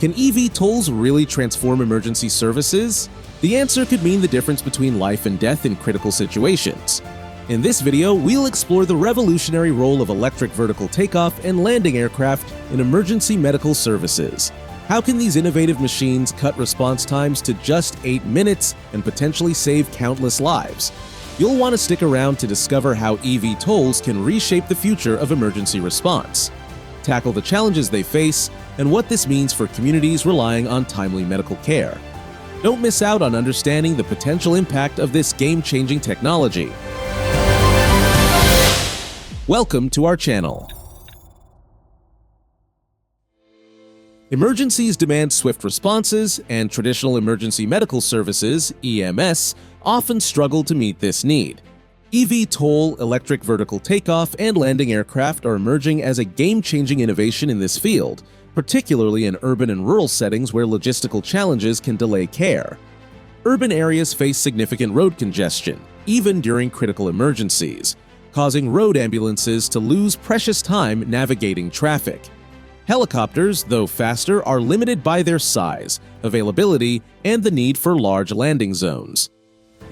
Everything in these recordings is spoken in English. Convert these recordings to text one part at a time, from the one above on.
Can eVTOLs really transform emergency services? The answer could mean the difference between life and death in critical situations. In this video, we'll explore the revolutionary role of electric vertical takeoff and landing aircraft in emergency medical services. How can these innovative machines cut response times to just 8 minutes and potentially save countless lives? You'll want to stick around to discover how eVTOLs can reshape the future of emergency response, tackle the challenges they face, and what this means for communities relying on timely medical care. Don't miss out on understanding the potential impact of this game-changing technology. Welcome to our channel. Emergencies demand swift responses, and traditional emergency medical services, EMS, often struggle to meet this need. eVTOL, electric vertical takeoff, and landing aircraft are emerging as a game-changing innovation in this field, particularly in urban and rural settings where logistical challenges can delay care. Urban areas face significant road congestion, even during critical emergencies, causing road ambulances to lose precious time navigating traffic. Helicopters, though faster, are limited by their size, availability, and the need for large landing zones.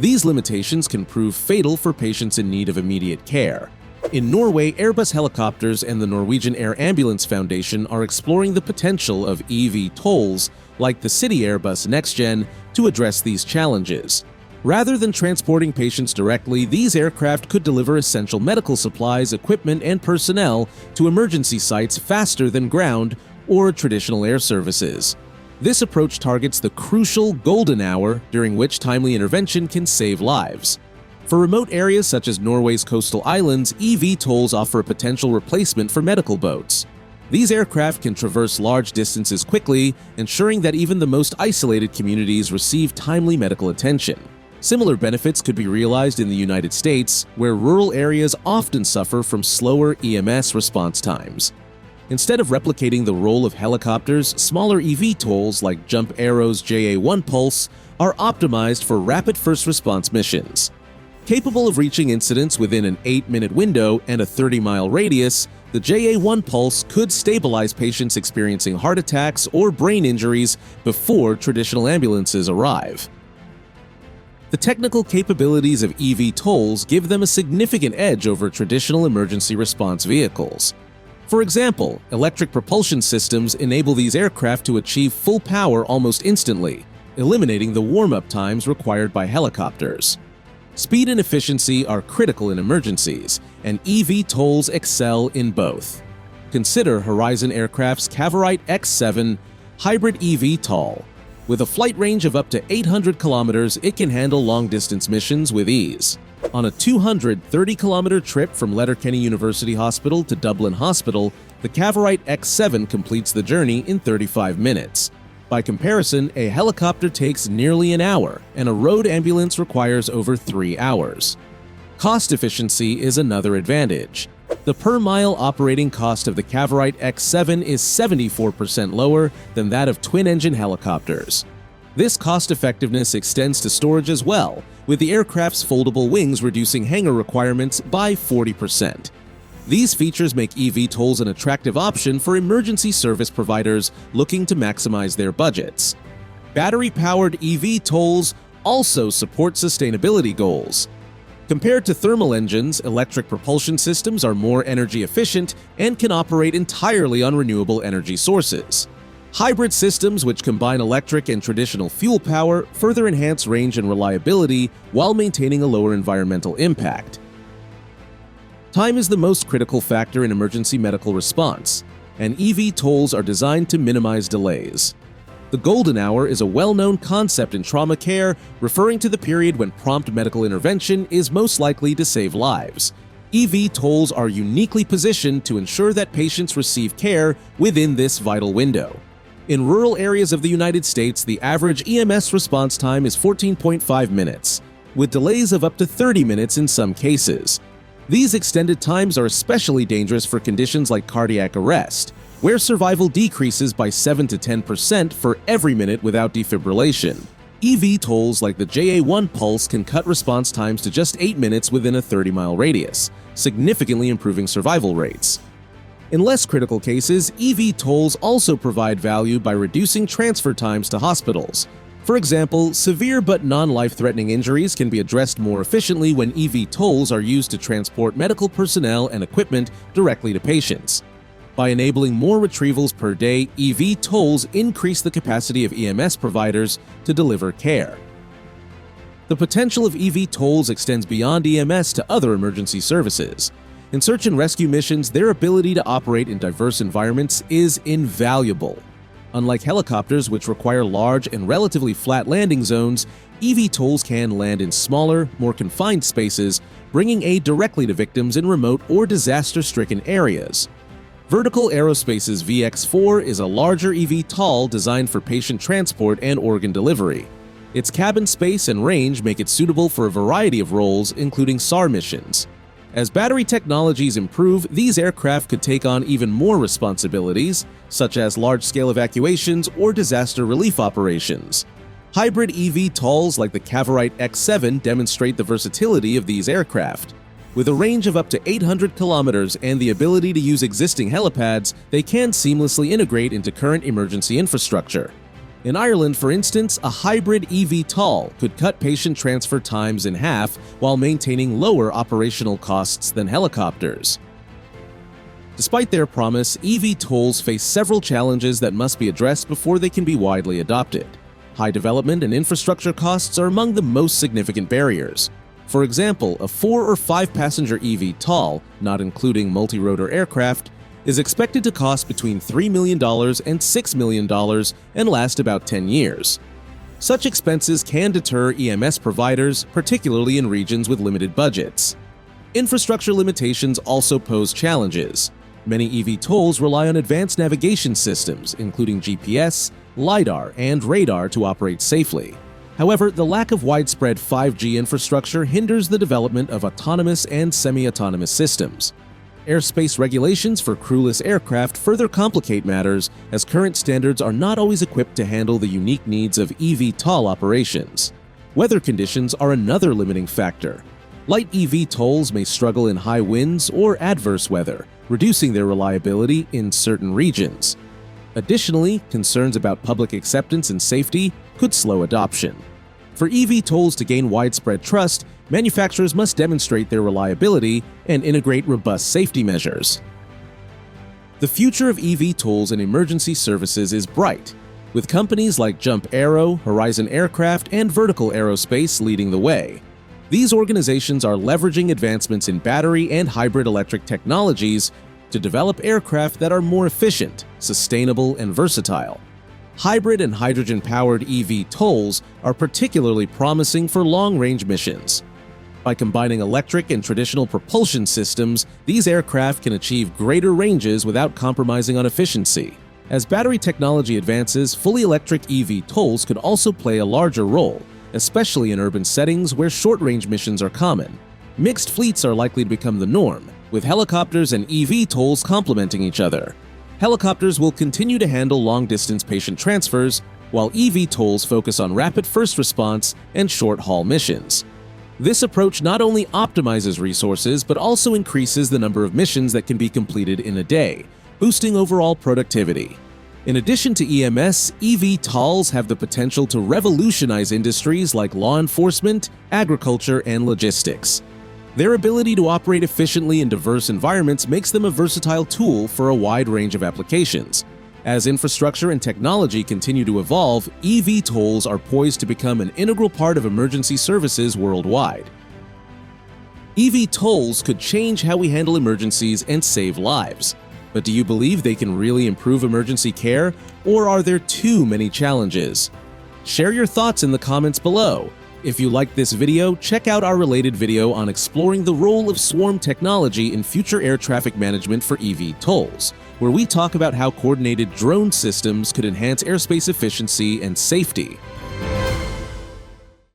These limitations can prove fatal for patients in need of immediate care. In Norway, Airbus Helicopters and the Norwegian Air Ambulance Foundation are exploring the potential of eVTOLs, like the City Airbus NextGen, to address these challenges. Rather than transporting patients directly, these aircraft could deliver essential medical supplies, equipment, and personnel to emergency sites faster than ground or traditional air services. This approach targets the crucial golden hour during which timely intervention can save lives. For remote areas such as Norway's coastal islands, eVTOLs offer a potential replacement for medical boats. These aircraft can traverse large distances quickly, ensuring that even the most isolated communities receive timely medical attention. Similar benefits could be realized in the United States, where rural areas often suffer from slower EMS response times. Instead of replicating the role of helicopters, smaller eVTOLs like Jump Aero's JA-1 Pulse are optimized for rapid first response missions. Capable of reaching incidents within an 8-minute window and a 30-mile radius, the JA-1 Pulse could stabilize patients experiencing heart attacks or brain injuries before traditional ambulances arrive. The technical capabilities of eVTOLs give them a significant edge over traditional emergency response vehicles. For example, electric propulsion systems enable these aircraft to achieve full power almost instantly, eliminating the warm-up times required by helicopters. Speed and efficiency are critical in emergencies, and eVTOLs excel in both. Consider Horizon Aircraft's Cavorite X7 hybrid eVTOL. With a flight range of up to 800 kilometers, it can handle long-distance missions with ease. On a 230-kilometer trip from Letterkenny University Hospital to Dublin Hospital, the Cavorite X7 completes the journey in 35 minutes. By comparison, a helicopter takes nearly an hour, and a road ambulance requires over 3 hours. Cost efficiency is another advantage. The per-mile operating cost of the Cavorite X7 is 74% lower than that of twin-engine helicopters. This cost-effectiveness extends to storage as well, with the aircraft's foldable wings reducing hangar requirements by 40%. These features make eVTOLs an attractive option for emergency service providers looking to maximize their budgets. Battery-powered eVTOLs also support sustainability goals. Compared to thermal engines, electric propulsion systems are more energy efficient and can operate entirely on renewable energy sources. Hybrid systems, which combine electric and traditional fuel power, further enhance range and reliability while maintaining a lower environmental impact. Time is the most critical factor in emergency medical response, and eVTOLs are designed to minimize delays. The golden hour is a well-known concept in trauma care, referring to the period when prompt medical intervention is most likely to save lives. eVTOLs are uniquely positioned to ensure that patients receive care within this vital window. In rural areas of the United States, the average EMS response time is 14.5 minutes, with delays of up to 30 minutes in some cases. These extended times are especially dangerous for conditions like cardiac arrest, where survival decreases by 7 to 10% for every minute without defibrillation. eVTOLs like the JA-1 Pulse can cut response times to just 8 minutes within a 30-mile radius, significantly improving survival rates. In less critical cases, eVTOLs also provide value by reducing transfer times to hospitals. For example, severe but non-life-threatening injuries can be addressed more efficiently when eVTOLs are used to transport medical personnel and equipment directly to patients. By enabling more retrievals per day, eVTOLs increase the capacity of EMS providers to deliver care. The potential of eVTOLs extends beyond EMS to other emergency services. In search and rescue missions, their ability to operate in diverse environments is invaluable. Unlike helicopters, which require large and relatively flat landing zones, eVTOLs can land in smaller, more confined spaces, bringing aid directly to victims in remote or disaster-stricken areas. Vertical Aerospace's VX-4 is a larger eVTOL designed for patient transport and organ delivery. Its cabin space and range make it suitable for a variety of roles, including SAR missions. As battery technologies improve, these aircraft could take on even more responsibilities, such as large-scale evacuations or disaster relief operations. Hybrid eVTOLs like the Cavorite X7 demonstrate the versatility of these aircraft. With a range of up to 800 kilometers and the ability to use existing helipads, they can seamlessly integrate into current emergency infrastructure. In Ireland, for instance, a hybrid eVTOL could cut patient transfer times in half while maintaining lower operational costs than helicopters. Despite their promise, eVTOLs face several challenges that must be addressed before they can be widely adopted. High development and infrastructure costs are among the most significant barriers. For example, a 4 or 5 passenger eVTOL, not including multi-rotor aircraft, is expected to cost between $3 million and $6 million and last about 10 years. Such expenses can deter EMS providers, particularly in regions with limited budgets. Infrastructure limitations also pose challenges. Many eVTOLs rely on advanced navigation systems, including GPS, LiDAR, and radar to operate safely. However, the lack of widespread 5G infrastructure hinders the development of autonomous and semi-autonomous systems. Airspace regulations for crewless aircraft further complicate matters, as current standards are not always equipped to handle the unique needs of eVTOL operations. Weather conditions are another limiting factor. Light eVTOLs may struggle in high winds or adverse weather, reducing their reliability in certain regions. Additionally, concerns about public acceptance and safety could slow adoption. For eVTOLs to gain widespread trust, manufacturers must demonstrate their reliability and integrate robust safety measures. The future of eVTOLs and emergency services is bright, with companies like Aero, Horizon Aircraft, and Vertical Aerospace leading the way. These organizations are leveraging advancements in battery and hybrid electric technologies to develop aircraft that are more efficient, sustainable, and versatile. Hybrid and hydrogen-powered eVTOLs are particularly promising for long-range missions. By combining electric and traditional propulsion systems, these aircraft can achieve greater ranges without compromising on efficiency. As battery technology advances, fully electric eVTOLs could also play a larger role, especially in urban settings where short-range missions are common. Mixed fleets are likely to become the norm, with helicopters and eVTOLs complementing each other. Helicopters will continue to handle long-distance patient transfers, while eVTOLs focus on rapid first response and short-haul missions. This approach not only optimizes resources, but also increases the number of missions that can be completed in a day, boosting overall productivity. In addition to EMS, eVTOLs have the potential to revolutionize industries like law enforcement, agriculture, and logistics. Their ability to operate efficiently in diverse environments makes them a versatile tool for a wide range of applications. As infrastructure and technology continue to evolve, eVTOLs are poised to become an integral part of emergency services worldwide. eVTOLs could change how we handle emergencies and save lives. But do you believe they can really improve emergency care, or are there too many challenges? Share your thoughts in the comments below. If you liked this video, check out our related video on exploring the role of swarm technology in future air traffic management for eVTOLs, where we talk about how coordinated drone systems could enhance airspace efficiency and safety.